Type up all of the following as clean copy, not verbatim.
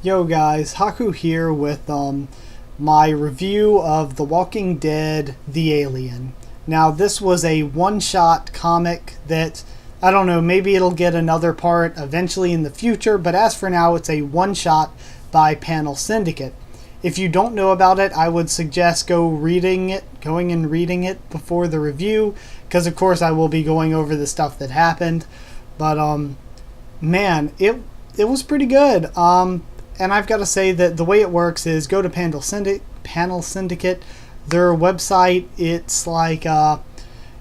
Yo guys, Haku here with my review of The Walking Dead: The Alien. Now this was a one-shot comic that, I don't know, maybe it'll get another part eventually in the future, but as for now it's a one-shot by Panel Syndicate. If you don't know about it, I would suggest going and reading it before the review, because of course I will be going over the stuff that happened. But man, it was pretty good. And I've got to say that the way it works is go to Panel Syndicate, their website. It's like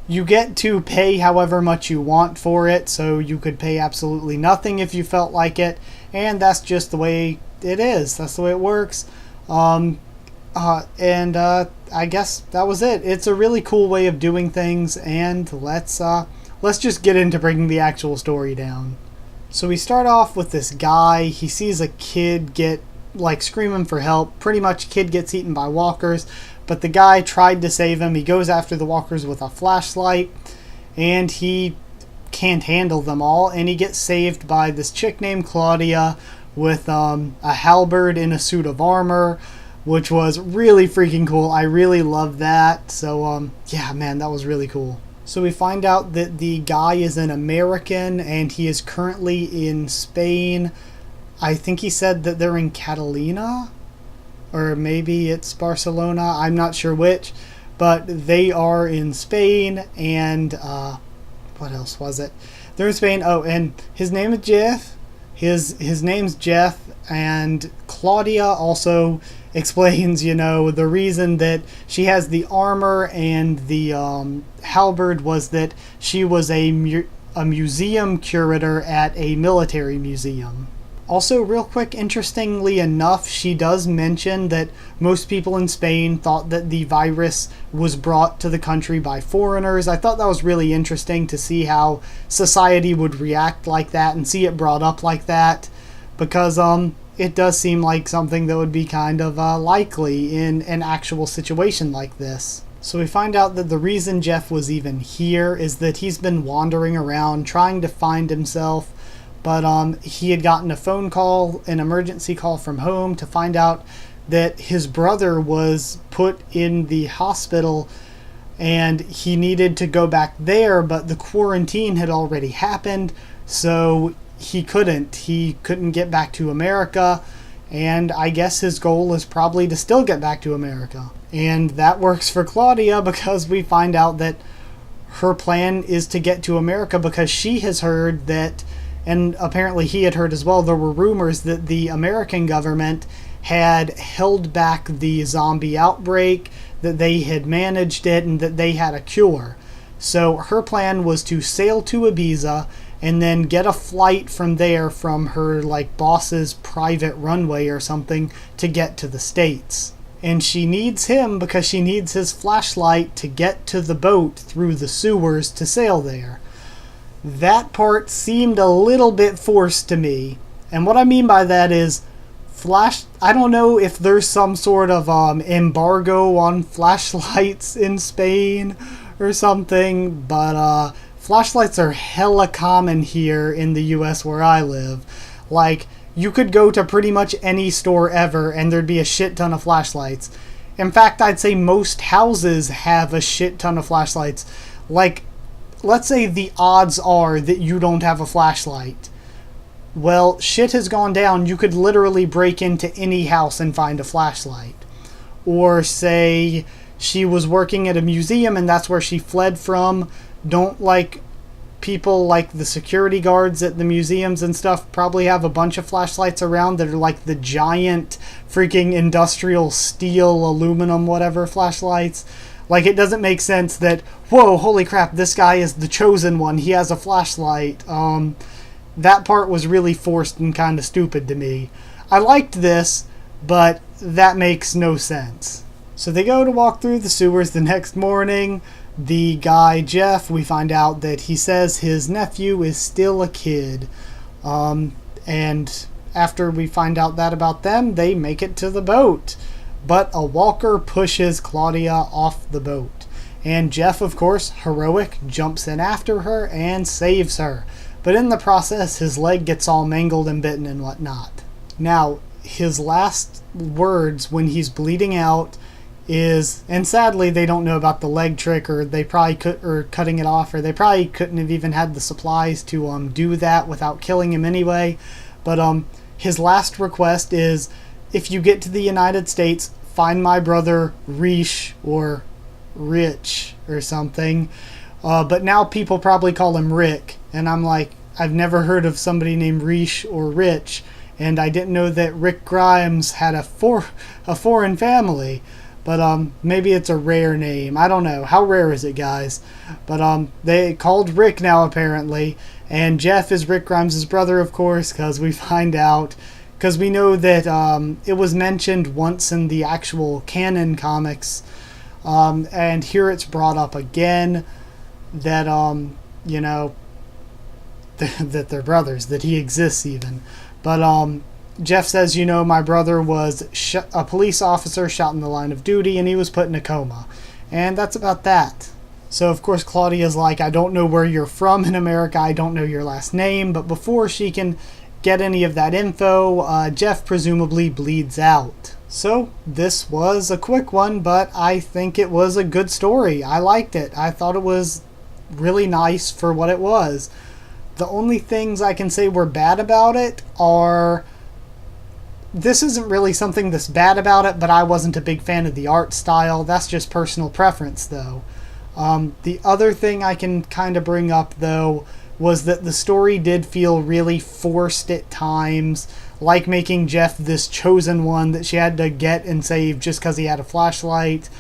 you get to pay however much you want for it, so you could pay absolutely nothing if you felt like it, and that's just the way it is. That's the way it works. I guess that was it. It's a really cool way of doing things, and let's just get into breaking the actual story down. So we start off with this guy. He sees a kid get screaming for help. Pretty much kid gets eaten by walkers, but the guy tried to save him. He goes after the walkers with a flashlight, and he can't handle them all, and he gets saved by this chick named Claudia with a halberd in a suit of armor, which was really freaking cool. I really love that. So yeah, man, that was really cool. So we find out that the guy is an American and he is currently in Spain. I think he said that they're in Catalina, or maybe it's Barcelona. I'm not sure which, but they are in Spain. And what else was it? They're in Spain. Oh, and his name is Jeff. His name's Jeff, and Claudia also explains, the reason that she has the armor and the halberd was that she was a museum curator at a military museum. Also, real quick, interestingly enough, she does mention that most people in Spain thought that the virus was brought to the country by foreigners. I thought that was really interesting to see how society would react like that and see it brought up like that, because it does seem like something that would be kind of likely in an actual situation like this. So we find out that the reason Jeff was even here is that he's been wandering around trying to find himself, but he had gotten a phone call, an emergency call from home, to find out that his brother was put in the hospital and he needed to go back there, but the quarantine had already happened, so he couldn't get back to America, and I guess his goal is probably to still get back to America. And that works for Claudia, because we find out that her plan is to get to America because she has heard that, and apparently he had heard as well, there were rumors that the American government had held back the zombie outbreak, that they had managed it, and that they had a cure. So her plan was to sail to Ibiza and then get a flight from there, from her boss's private runway or something, to get to the States. And she needs him because she needs his flashlight to get to the boat through the sewers to sail there. That part seemed a little bit forced to me. And what I mean by that is, I don't know if there's some sort of embargo on flashlights in Spain or something, but flashlights are hella common here in the US where I live. You could go to pretty much any store ever and there'd be a shit ton of flashlights. In fact, I'd say most houses have a shit ton of flashlights. Let's say the odds are that you don't have a flashlight. Well, shit has gone down. You could literally break into any house and find a flashlight. Or say she was working at a museum and that's where she fled from. Don't people like the security guards at the museums and stuff probably have a bunch of flashlights around that are the giant freaking industrial steel, aluminum, whatever flashlights. It doesn't make sense that, whoa, holy crap, this guy is the chosen one, he has a flashlight. That part was really forced and kind of stupid to me. I liked this, but that makes no sense. So they go to walk through the sewers the next morning. The guy, Jeff, we find out that he says his nephew is still a kid. And after we find out that about them, they make it to the boat. But a walker pushes Claudia off the boat. And Jeff, of course, heroic, jumps in after her and saves her. But in the process, his leg gets all mangled and bitten and whatnot. Now, his last words when he's bleeding out is, and sadly they don't know about the leg trick, or they probably could, or cutting it off, or they probably couldn't have even had the supplies to do that without killing him anyway. But his last request is, if you get to the United States, find my brother Rish, or Rich or something. But now people probably call him Rick, and I'm like, I've never heard of somebody named Rish or Rich, and I didn't know that Rick Grimes had a foreign family. But maybe it's a rare name. I don't know. How rare is it, guys? But they called Rick now, apparently. And Jeff is Rick Grimes' brother, of course, because we find out. Because we know that it was mentioned once in the actual canon comics. And here it's brought up again that, you know, that they're brothers, that he exists even. But Jeff says, you know, my brother was a police officer shot in the line of duty, and he was put in a coma. And that's about that. So, of course, Claudia's like, I don't know where you're from in America. I don't know your last name. But before she can get any of that info, Jeff presumably bleeds out. So, this was a quick one, but I think it was a good story. I liked it. I thought it was really nice for what it was. The only things I can say were bad about it are... This isn't really something that's bad about it, but I wasn't a big fan of the art style. That's just personal preference, though. The other thing I can kind of bring up, though, was that the story did feel really forced at times, like making Jeff this chosen one that she had to get and save just because he had a flashlight.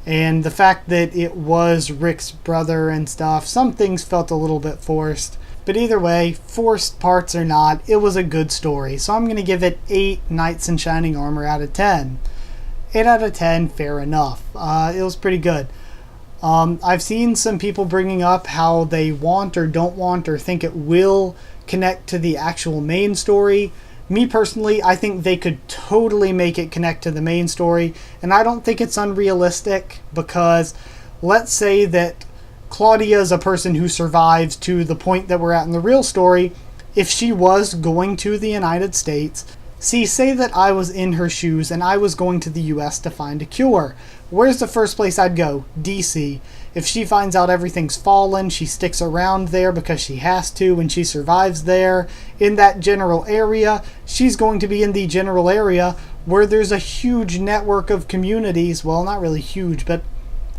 And the fact that it was Rick's brother and stuff, some things felt a little bit forced. But either way, forced parts or not, it was a good story. So I'm going to give it 8 Knights in Shining Armor out of 10. 8 out of 10, fair enough. It was pretty good. I've seen some people bringing up how they want or don't want or think it will connect to the actual main story. Me personally, I think they could totally make it connect to the main story. And I don't think it's unrealistic, because let's say that Claudia is a person who survives to the point that we're at in the real story. If she was going to the United States, say that I was in her shoes and I was going to the US to find a cure. Where's the first place I'd go? DC. If she finds out everything's fallen, she sticks around there because she has to, and she survives there in that general area. She's going to be in the general area where there's a huge network of communities. Well, not really huge, but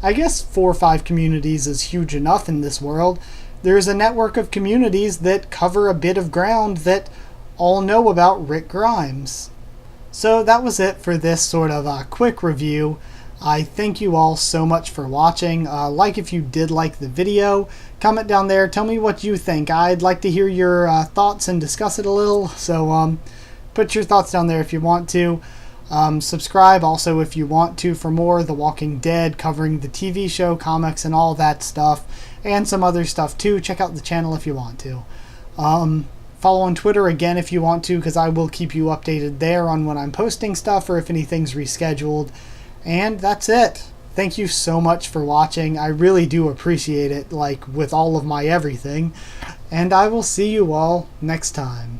I guess 4 or 5 communities is huge enough in this world. There's a network of communities that cover a bit of ground that all know about Rick Grimes. So that was it for this sort of quick review. I thank you all so much for watching. Like if you did like the video. Comment down there. Tell me what you think. I'd like to hear your thoughts and discuss it a little. So put your thoughts down there if you want to. Subscribe also if you want to for more The Walking Dead, covering the TV show, comics, and all that stuff, and some other stuff too. Check out the channel if you want to. Follow on Twitter again if you want to, because I will keep you updated there on when I'm posting stuff or if anything's rescheduled. And that's it. Thank you so much for watching. I really do appreciate it, like with all of my everything. And I will see you all next time.